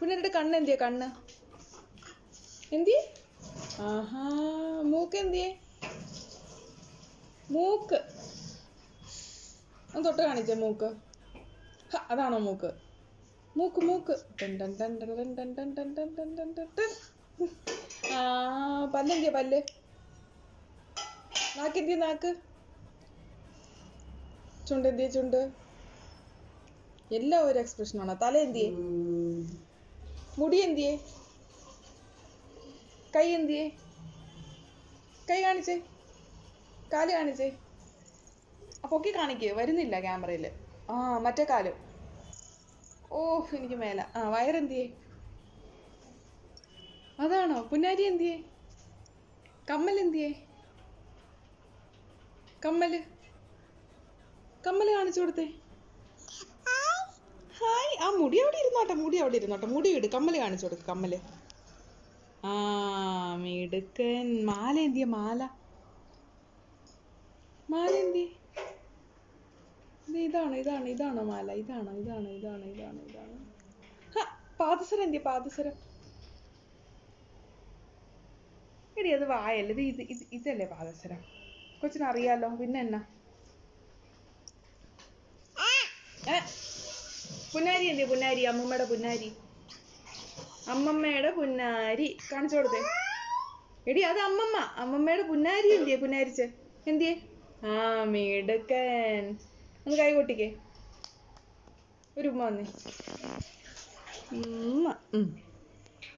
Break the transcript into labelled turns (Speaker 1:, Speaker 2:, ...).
Speaker 1: പുന്നാരിയുടെ കണ്ണ് എന്തിയെ? കണ്ണ് എന്തിയെ? ആഹാ, മൂക്ക് എന്തിയെ? മൂക്ക് ഒന്ന് തൊട്ട് കാണിച്ചേ. മൂക്ക് അതാണോ മൂക്ക്? മൂക്ക് മൂക്ക്. ആ, പല്ലെന്തിയെ? പല്ല്. നാക്കെന്തിയെ? നാക്ക്. ചുണ്ട് എന്തിയെ? ചുണ്ട്. എല്ലാം ഒരു എക്സ്പ്രഷനാണോ? തല എന്തിയെ? മുടി എന്തിയെ? കൈ എന്തിയെ? കൈ കാണിച്ചേ. കാല് കാണിച്ചേ. പൊക്കി കാണിക്കേ. വരുന്നില്ല ക്യാമറയിൽ. ആ, മറ്റേ കാല്. ഓ, എനിക്ക് മേല. ആ, വയറെന്തിയെ? അതാണോ? പുന്നാരി എന്തിയെ? കമ്മൽ എന്തിയെ? കമ്മല്. കമ്മല് കാണിച്ചു കൊടുത്തേ. ഹായ്. ആ, മുടി അവിടെ ഇരുന്നോട്ടെ. മുടി അവിടെ ഇരുന്നോട്ടെ. മുടി ഇട്. കമ്മല് കാണിച്ചു കൊടുക്ക്. കമ്മല്. ആ, മിടുക്കൻ. മാല എന്തിയെ? മാല. മാല എന്തിയെ? ഇതാണോ? ഇതാണോ? ഇതാണോ മാല? ഇതാണോ? ഇതാണോ? ഇതാണോ? ഇതാണോ? ഇതാണോ? പാദസരം എന്തിയെ? പാദസരം. എടി, അത് വായല്ല. ഇതല്ലേ പാദസരം? കൊച്ചിനറിയാലോ. പിന്നെ എന്നാ? പുന്നാരി എന്തിയെ? പുന്നാരി. അമ്മമ്മയുടെ പുന്നാരി. അമ്മമ്മയുടെ പുന്നാരി കാണിച്ചു കൊടുത്തേ. എടി, അത് അമ്മമ്മ. അമ്മമ്മയുടെ പുന്നാരി എന്തിയെ? പുന്നാരിച്ച് എന്തിയെ? ആ, മിടുക്കൻ. ഒന്ന് കൈ കൊട്ടിക്കേ. ഒരു ഉമ്മ വന്നേ. ഉമ്മ.